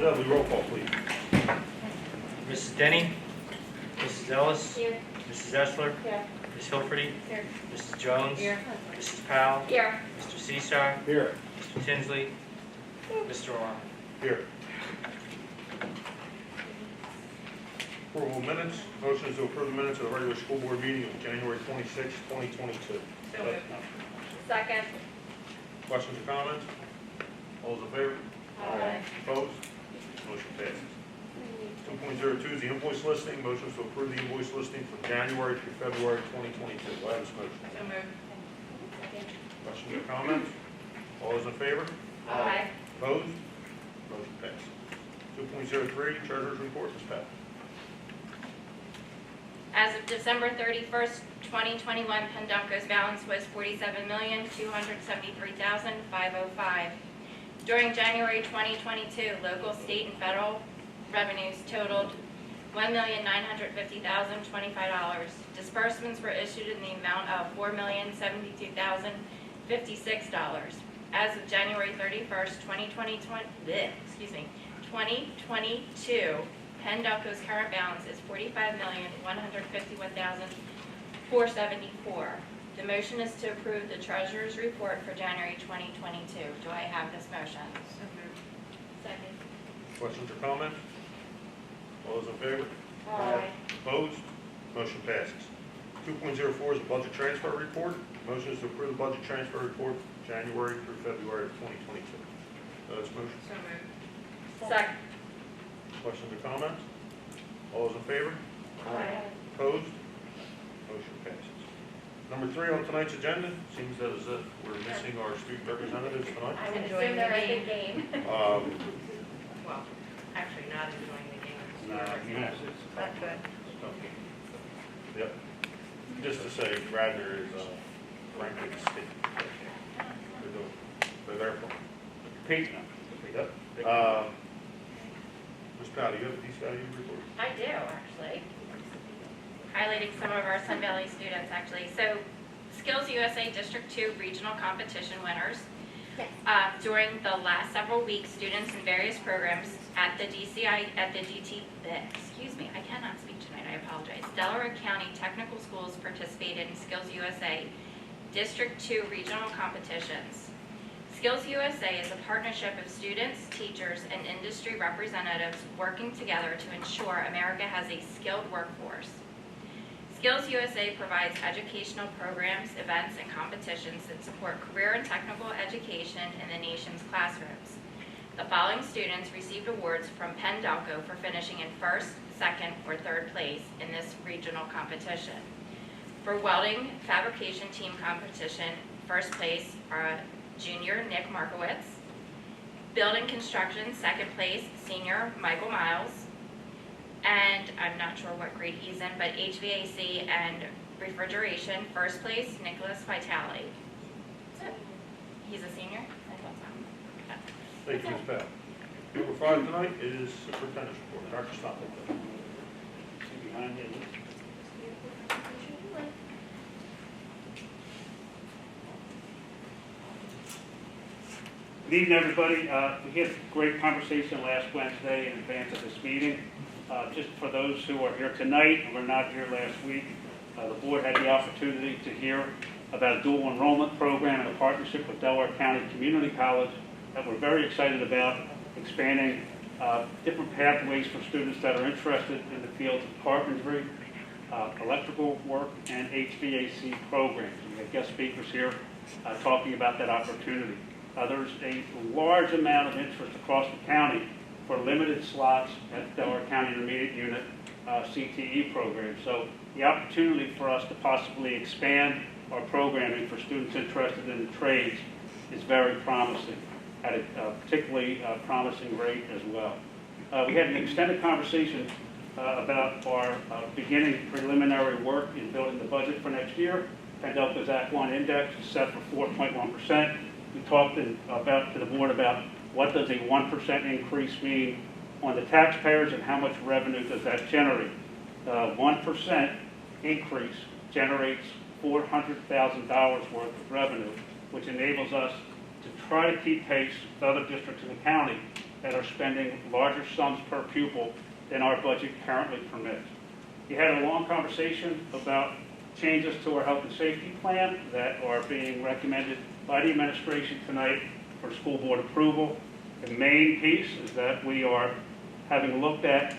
Dudley, roll call, please. Mrs. Denny. Mrs. Ellis. Here. Mrs. Essler. Here. Ms. Hilferty. Here. Mrs. Jones. Here. Mrs. Powell. Here. Mr. Cesar. Here. Mr. Tinsley. Mr. Armo. Here. Approval of minutes. Motion is to approve the minutes of the regular school board meeting of January 26, 2022. So moved. Second. Questions or comments? All those in favor? Aye. Opposed? Motion passes. 2.02 is the invoice listing. Motion is to approve the invoice listing from January through February 2022. Do I have this motion? So moved. Questions or comments? All those in favor? Aye. Opposed? Motion passes. 2.03, Treasurer's Report, Ms. Pat. As of December 31st, 2021, Pendunco's balance was $47,273,505. During January 2022, local, state, and federal revenues totaled $1,950,025. Disbursements were issued in the amount of $4,072,056. As of January 31st, 2022, Pendunco's current balance is $45,151,474. The motion is to approve the Treasurer's Report for January 2022. Do I have this motion? So moved. Second. Questions or comments? All those in favor? Aye. Opposed? Motion passes. 2.04 is the budget transfer report. Motion is to approve the budget transfer report from January through February of 2022. This motion. So moved. Second. Questions or comments? All those in favor? Aye. Opposed? Motion passes. Number 3 on tonight's agenda, seems as if we're missing our student representatives tonight. I'm enjoying enjoying the the game. game. Um, Well, actually not enjoying the game. That's good. Yep. Just to say, Radnor is frankly the state. They're there for Pete. Yep. Ms. Powell, do you have a DCIU report? I do, actually. Highlighting some of our Sun Valley students, actually. So, Skills USA District 2 regional competition winners. During the last several weeks, students in various programs at the I cannot speak tonight, I apologize. Delaware County Technical Schools participated in Skills USA District 2 regional competitions. Skills USA is a partnership of students, teachers, and industry representatives working together to ensure America has a skilled workforce. Skills USA provides educational programs, events, and competitions that support career and technical education in the nation's classrooms. The following students received awards from Pendunco for finishing in first, second, or third place in this regional competition. For welding fabrication team competition, first place are junior Nick Markowitz. Building construction, second place, senior Michael Miles. And I'm not sure what grade he's in, but HVAC and refrigeration, first place, Nicholas Vitale. He's a senior? I thought so. Thank you, Ms. Powell. Number 5 tonight is Superintendent's Report. Dr. Stopple. Behind you. Good evening, everybody. We had a great conversation last Wednesday in advance of this meeting. Just for those who are here tonight and were not here last week, the board had the opportunity to hear about a dual enrollment program in a partnership with Delaware County Community College that we're very excited about, expanding different pathways for students that are interested in the fields of carpentry, electrical work, and HVAC programs. We have guest speakers here talking about that opportunity. There's a large amount of interest across the county for limited slots at Delaware County Intermediate Unit CTE program. So the opportunity for us to possibly expand our programming for students interested in the trades is very promising, at a particularly promising rate as well. We had an extended conversation about our beginning preliminary work in building the budget for next year. Pendunco's Act 1 index is set for 4.1%. We talked to the board about what does a 1% increase mean on the taxpayers and how much revenue does that generate. 1% increase generates $400,000 worth of revenue, which enables us to try to keep pace with other districts in the county that are spending larger sums per pupil than our budget currently permits. We had a long conversation about changes to our health and safety plan that are being recommended by the administration tonight for school board approval. The main piece is that we are, having looked at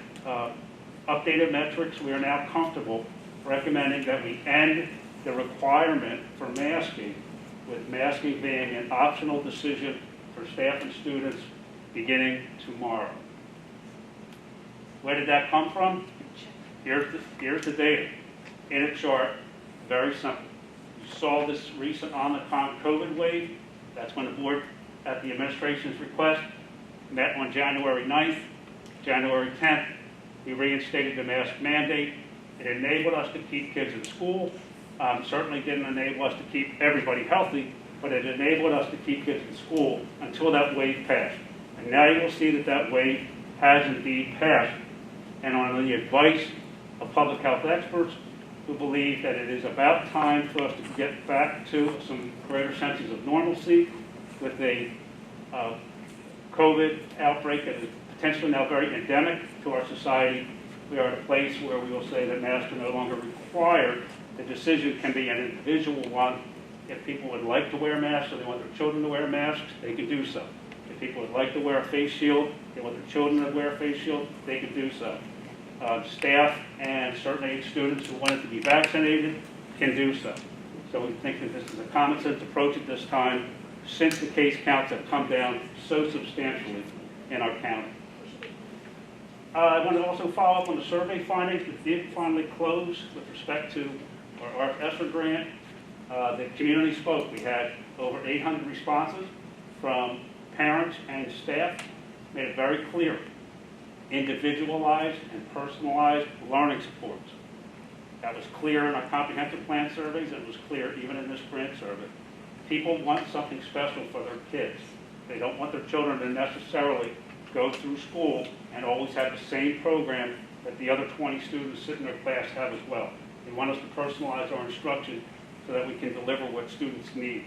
updated metrics, we are now comfortable recommending that we end the requirement for masking, with masking being an optional decision for staff and students beginning tomorrow. Where did that come from? Here's the data in a chart, very simple. You saw this recent Omicron COVID wave. That's when the board, at the administration's request, met on January 9th, January 10th. We reinstated the mask mandate. It enabled us to keep kids in school. Certainly didn't enable us to keep everybody healthy, but it enabled us to keep kids in school until that wave passed. And now you will see that that wave has indeed passed. And on the advice of public health experts who believe that it is about time for us to get back to some greater senses of normalcy with a COVID outbreak that is potentially now very endemic to our society, we are at a place where we will say that masks are no longer required. The decision can be an individual one. If people would like to wear masks or they want their children to wear masks, they can do so. If people would like to wear a face shield, they want their children to wear a face shield, they can do so. Staff and certain age students who wanted to be vaccinated can do so. So we think that this is a common sense approach at this time, since the case counts have come down so substantially in our county. I want to also follow up on the survey findings that did finally close with respect to our ESSER grant. The community spoke. We had over 800 responses from parents and staff. Made it very clear. Individualized and personalized learning supports. That was clear in our comprehensive plan surveys. It was clear even in this grant survey. People want something special for their kids. They don't want their children to necessarily go through school and always have the same program that the other 20 students sitting in their class have as well. They want us to personalize our instruction so that we can deliver what students need.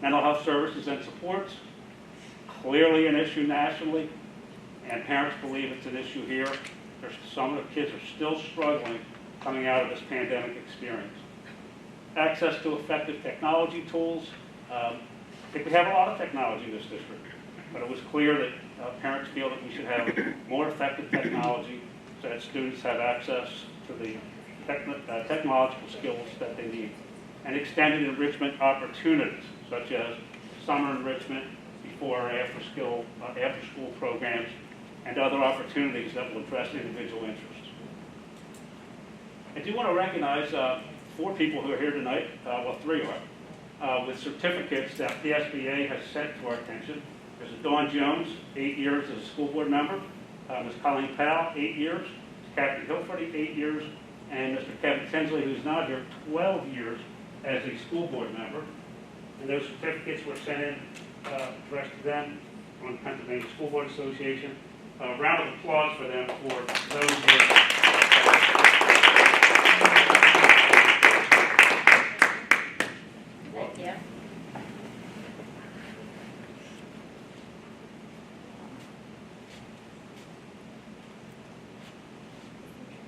Mental health services and supports, clearly an issue nationally, and parents believe it's an issue here. Some of the kids are still struggling coming out of this pandemic experience. Access to effective technology tools. I think we have a lot of technology in this district, but it was clear that parents feel that we should have more effective technology so that students have access to the technological skills that they need. And extended enrichment opportunities, such as summer enrichment, before or after school programs, and other opportunities that will address individual interests. I do want to recognize 4 people who are here tonight, well 3 are, with certificates that PSBA has sent to our attention. There's Dawn Jones, 8 years as a school board member, Ms. Colleen Powell, 8 years, Captain Hilferty, 8 years, and Mr. Kevin Tinsley, who's not here, 12 years as a school board member. And those certificates were sent in addressed to them from the Pennsylvania School Board Association. A round of applause for them for those years. Thank you.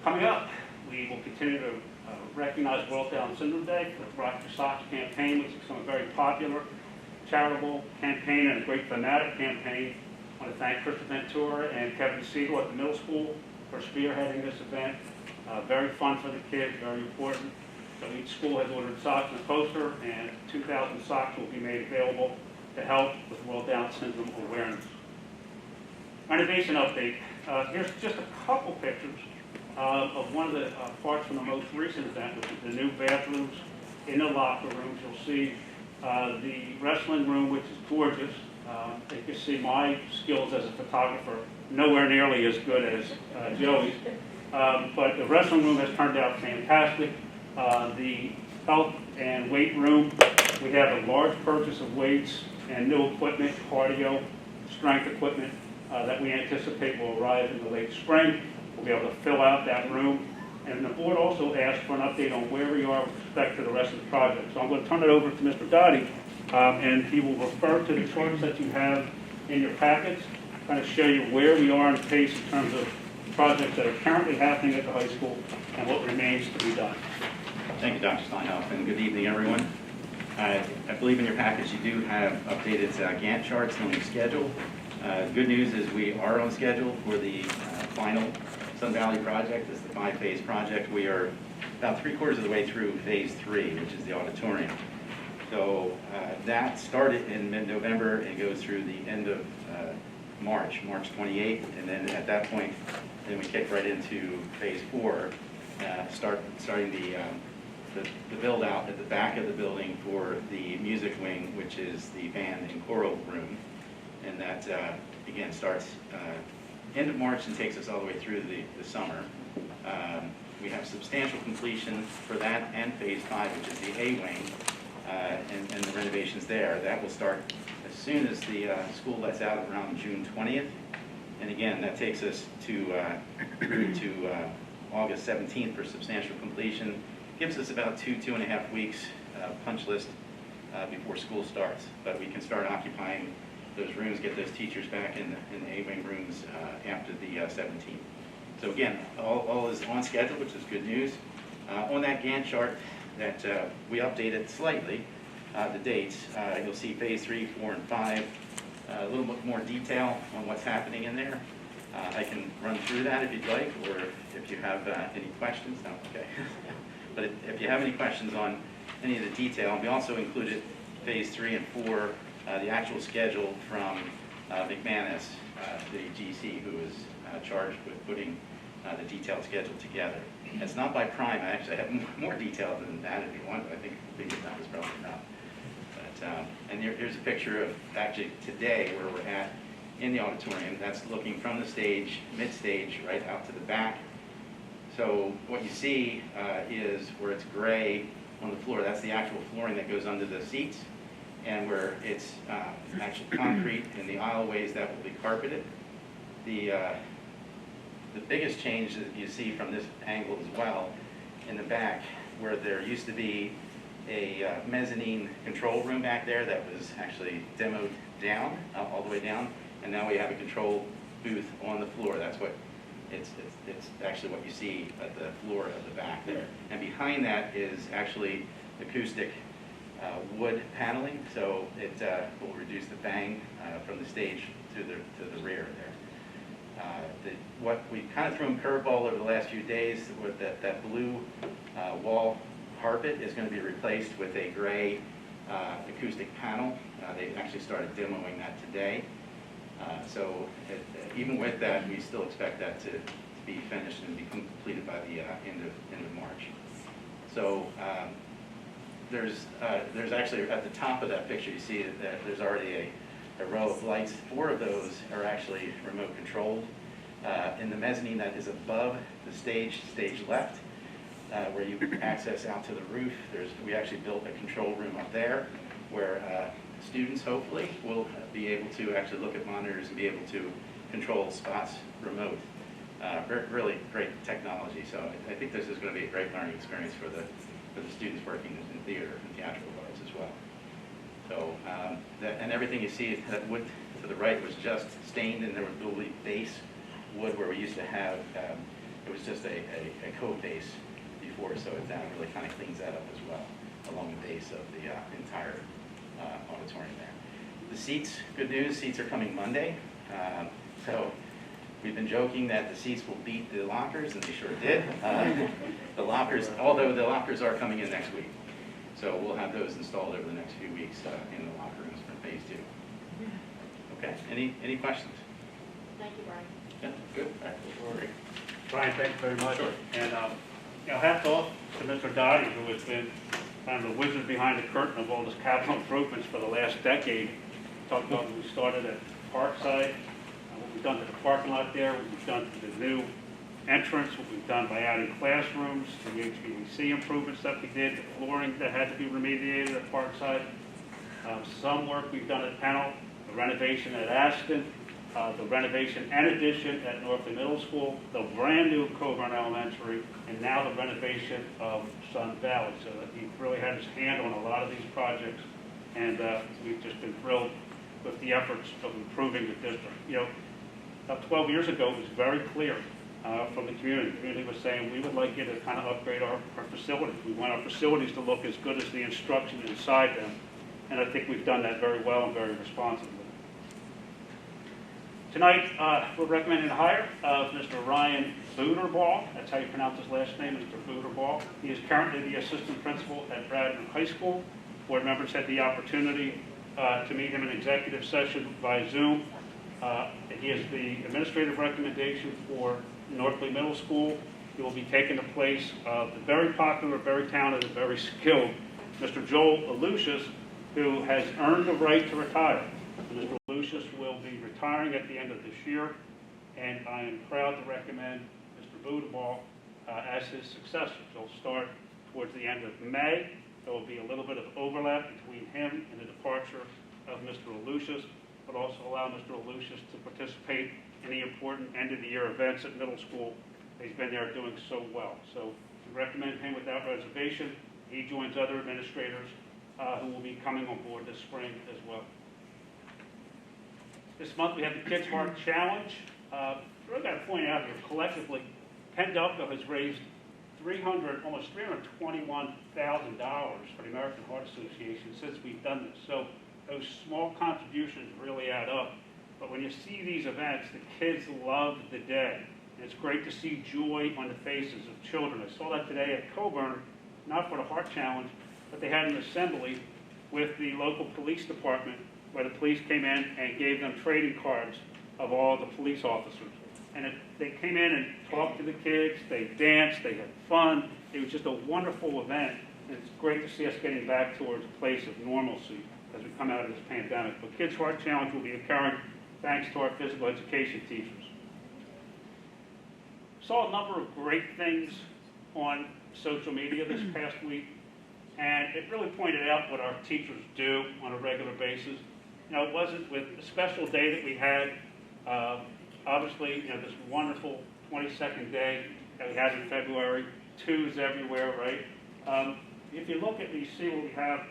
Coming up, we will continue to recognize World Down Syndrome Day with Rock Your Socks campaign, which is a very popular charitable campaign and a great thematic campaign. I want to thank Krista Ventura and Kevin Siegel at the middle school for spearheading this event. Very fun for the kids, very important. So each school has ordered socks and a poster, and 2,000 socks will be made available to help with World Down Syndrome awareness. Renovation update. Here's just a couple pictures of one of the parts from the most recent event, which is the new bathrooms in the locker rooms. You'll see the wrestling room, which is gorgeous. You can see my skills as a photographer nowhere nearly as good as Joey's. But the wrestling room has turned out fantastic. The health and weight room, we have a large purchase of weights and new equipment, cardio, strength equipment that we anticipate will arrive in the late spring. We'll be able to fill out that room. And the board also asked for an update on where we are with respect to the rest of the project. So I'm going to turn it over to Mr. Gotti, and he will refer to the charts that you have in your packets, kind of show you where we are in pace in terms of projects that are currently happening at the high school and what remains to be done. Thank you, Dr. Steinhoff, and good evening, everyone. I believe in your package you do have updated Gantt charts on the schedule. Good news is we are on schedule for the final Sun Valley project. It's the 5-phase project. We are about 3/4 of the way through phase 3, which is the auditorium. So that started in mid-November and goes through the end of March 28th, and then at that point, then we kick right into phase 4, starting the build out at the back of the building for the music wing, which is the band and choral room, and that again starts end of March and takes us all the way through the summer. We have substantial completion for that and phase 5, which is the A wing, and the renovations there. That will start as soon as the school lets out around June 20th. And again, that takes us to August 17th for substantial completion. Gives us about 2.5 weeks punch list before school starts. But we can start occupying those rooms, get those teachers back in the A-wing rooms after the 17th. So again, all is on schedule, which is good news. On that Gantt chart that we updated slightly, the dates, you'll see phase 3, 4, and 5. A little bit more detail on what's happening in there. I can run through that if you'd like, or if you have any questions. No, okay. But if you have any questions on any of the detail, we also included phase 3 and 4, the actual schedule from McManus, the GC, who is charged with putting the detailed schedule together. It's not by prime. I actually have more detail than that if you want, but I think that was probably enough. But, and here's a picture of actually today where we're at in the auditorium. That's looking from the stage, mid-stage, right out to the back. So what you see is where it's gray on the floor, that's the actual flooring that goes under the seats, and where it's actual concrete in the aisleways, that will be carpeted. The biggest change that you see from this angle as well, in the back, where there used to be a mezzanine control room back there that was actually demoed down, all the way down, and now we have a control booth on the floor. That's what it's actually what you see at the floor of the back there. And behind that is actually acoustic wood paneling, so it will reduce the bang from the stage to the rear there. What we kind of threw in curveball over the last few days with that blue wall carpet is going to be replaced with a gray acoustic panel. They actually started demoing that today. So even with that, we still expect that to be finished and be completed by the end of March. So there's actually at the top of that picture, you see that there's already a row of lights. 4 of those are actually remote controlled. In the mezzanine that is above the stage left, where you access out to the roof, we actually built a control room up there where students hopefully will be able to actually look at monitors and be able to control spots remote. Really great technology. So I think this is going to be a great learning experience for the students working in theater and theatrical arts as well. So and everything you see, that wood to the right was just stained, and there will be base wood where we used to have, it was just a code base before, so it really kind of cleans that up as well along the base of the entire auditorium there. The seats, good news, seats are coming Monday. So we've been joking that the seats will beat the lockers, and they sure did. The lockers, although the lockers are coming in next week. So we'll have those installed over the next few weeks in the locker rooms for phase 2. Okay, any questions? Thank you, Brian. Yeah, good. All right. Brian, thank you very much. Sure. And hats off to Mr. Dottie, who has been kind of the wizard behind the curtain of all this capital improvements for the last decade. Talked about when we started at Parkside, what we've done to the parking lot there, what we've done to the new entrance, what we've done by adding classrooms, the HVAC improvements that we did, the flooring that had to be remediated at Parkside. Some work we've done at Pennell, the renovation at Aston, the renovation and addition at Northley Middle School, the brand new Coburn Elementary, and now the renovation of Sun Valley. So that he really had his hand on a lot of these projects, and we've just been thrilled with the efforts of improving the district. You know, about 12 years ago, it was very clear from the community. The community was saying, we would like you to kind of upgrade our facilities. We want our facilities to look as good as the instruction inside them. And I think we've done that very well and very responsibly. Tonight, we're recommending the hire of Mr. Ryan Booterball. That's how you pronounce his last name, Mr. Booterball. He is currently the assistant principal at Bradford High School. Board members had the opportunity to meet him in executive session by Zoom. He is the administrative recommendation for Northley Middle School. He will be taking the place of the very popular, very talented, very skilled Mr. Joel Alucius, who has earned the right to retire. Mr. Lucius will be retiring at the end of this year, and I am proud to recommend Mr. Booterball as his successor. He'll start towards the end of May. There will be a little bit of overlap between him and the departure of Mr. Lucius, but also allow Mr. Lucius to participate in the important end-of-the-year events at middle school. He's been there doing so well. So we recommend him without reservation. He joins other administrators who will be coming on board this spring as well. This month we have the Kids Heart Challenge. Really got to point out here, collectively, Penn Delco has raised almost $321,000 for the American Heart Association since we've done this. So those small contributions really add up. But when you see these events, the kids love the day. And it's great to see joy on the faces of children. I saw that today at Coburn, not for the Heart Challenge, but they had an assembly with the local police department where the police came in and gave them trading cards of all the police officers. And they came in and talked to the kids, they danced, they had fun. It was just a wonderful event. And it's great to see us getting back towards a place of normalcy as we come out of this pandemic. But Kids Heart Challenge will be occurring thanks to our physical education teachers. Saw a number of great things on social media this past week, and it really pointed out what our teachers do on a regular basis. You know, it wasn't with a special day that we had, obviously, you know, this wonderful 22nd day that we had in February, twos everywhere, right? If you look at these, see what we have,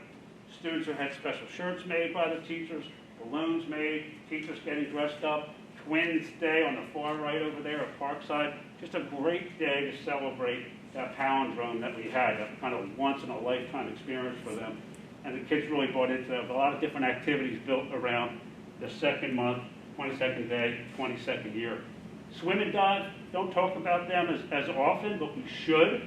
students who had special shirts made by the teachers, balloons made, teachers getting dressed up, Twins Day on the far right over there at Parkside. Just a great day to celebrate that palindrome that we had, that kind of once-in-a-lifetime experience for them. And the kids really bought into that. A lot of different activities built around the second month, 22nd day, 22nd year. Swim and dive, don't talk about them as often, but we should.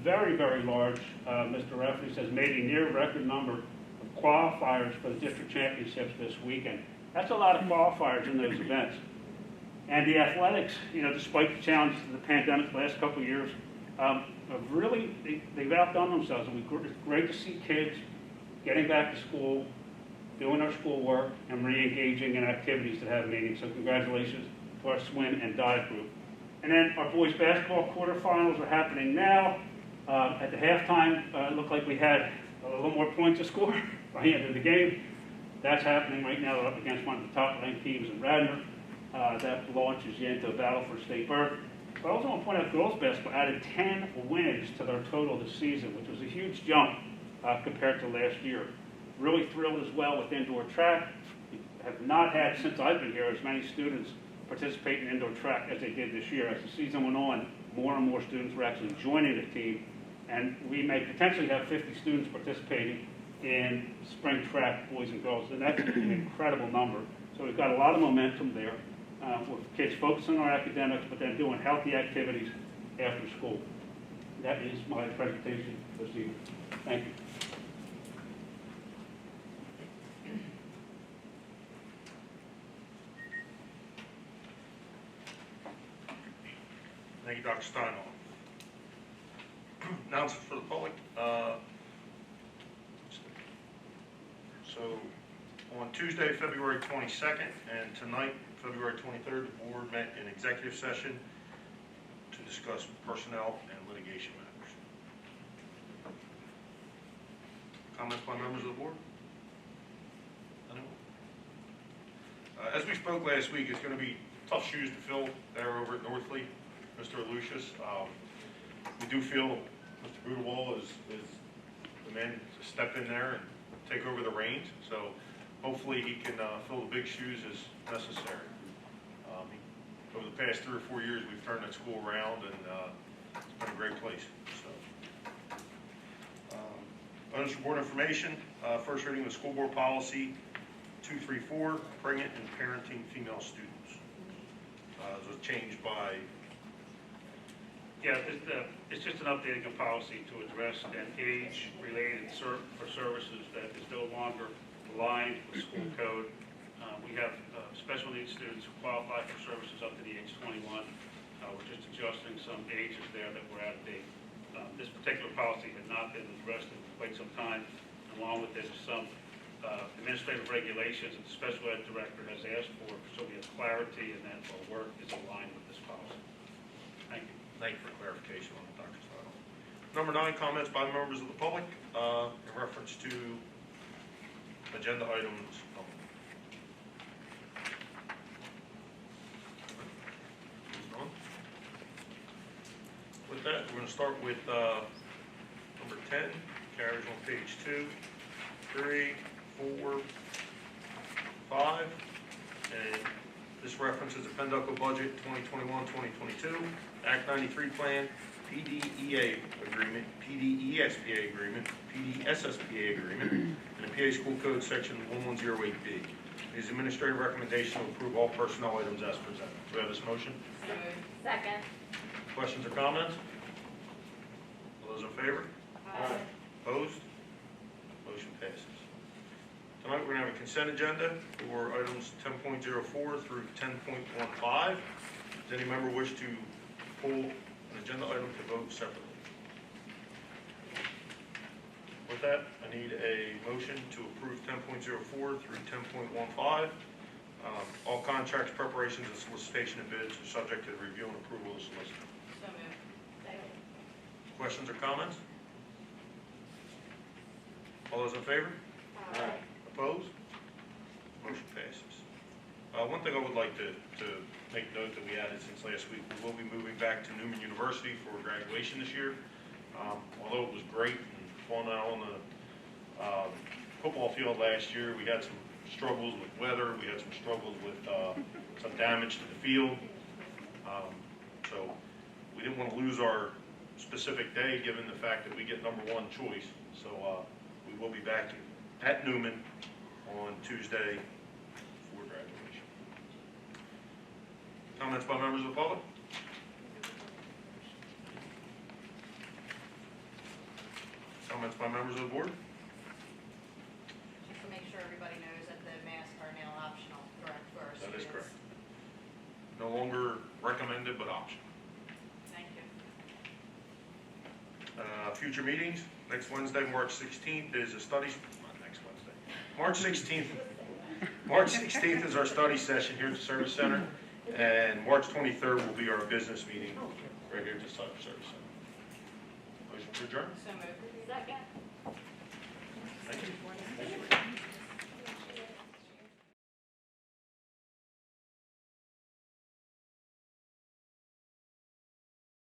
Very, very large, Mr. Rafferty says, made a near record number of qualifiers for the district championships this weekend. That's a lot of qualifiers in those events. And the athletics, you know, despite the challenges of the pandemic the last couple of years, they've outdone themselves. And it's great to see kids getting back to school, doing their schoolwork, and re-engaging in activities that have meaning. So congratulations to our swim and dive group. And then our boys basketball quarterfinals are happening now. At the halftime, it looked like we had a little more points to score by the end of the game. That's happening right now. They're up against one of the top-ranked teams in Radnor. That launches you into a battle for state berth. But I also want to point out girls basketball added 10 wins to their total this season, which was a huge jump compared to last year. Really thrilled as well with indoor track. We have not had, since I've been here, as many students participate in indoor track as they did this year. As the season went on, more and more students were actually joining the team, and we may potentially have 50 students participating in spring track, boys and girls, and that's an incredible number. So we've got a lot of momentum there with kids focusing on our academics, but then doing healthy activities after school. That is my presentation this evening. Thank you. Thank you, Dr. Steinhoff. Announcement for the public. So on Tuesday, February 22nd, and tonight, February 23rd, the board met in executive session to discuss personnel and litigation matters. Comments by members of the board? Anyone? As we spoke last week, it's going to be tough shoes to fill there over at Northley, Mr. Lucius. We do feel Mr. Booterball is the man to step in there and take over the reins. So hopefully he can fill the big shoes as necessary. Over the past 3 or 4 years, we've turned that school around, and it's been a great place. So, items for board information, first reading of school board policy 234, pregnant and parenting female students. It was changed by, Yeah, it's just an updating of policy to address an age-related for services that is no longer aligned with school code. We have special needs students who qualify for services up to the age 21. We're just adjusting some ages there that were out of date. This particular policy had not been addressed in quite some time. Along with this, some administrative regulations that the special ed director has asked for, so we have clarity and that our work is aligned with this policy. Thank you. thank you for clarification on the doctor's title. Number 9, comments by members of the public in reference to agenda items. Moving on. With that, we're going to start with number 10, carries on page 2, 3, 4, 5, and this references the Penducco budget 2021-2022, Act 93 plan, PDEA agreement, PDESBA agreement, PDSSBA agreement, and the PA School Code section 1108B. It is administrative recommendation to approve all personnel items as presented. Do we have this motion? Second. Questions or comments? All those in favor? Opposed? Motion passes. Tonight, we're going to have a consent agenda for items 10.04 through 10.15. Does any member wish to pull an agenda item to vote separately? With that, I need a motion to approve 10.04 through 10.15. All contracts, preparations, and solicitation of bids are subject to the review and approval of the solicitor. So moved. Questions or comments? All those in favor? Opposed? Motion passes. One thing I would like to make note that we added since last week, we will be moving back to Newman University for graduation this year. Although it was great and fun out on the football field last year, we had some struggles with weather, we had some struggles with some damage to the field. So we didn't want to lose our specific day given the fact that we get number 1 choice. So we will be back at Newman on Tuesday for graduation. Comments by members of the public? Comments by members of the board? Just to make sure everybody knows that the masks are now optional, correct, for our students? That is correct. No longer recommended, but optional. Thank you. Future meetings, next Wednesday, March 16th is a studies, not next Wednesday, March 16th. March 16th is our study session here at the Service Center, and March 23rd will be our business meeting right here at the Service Center. Motion to adjourn? So moved. Second.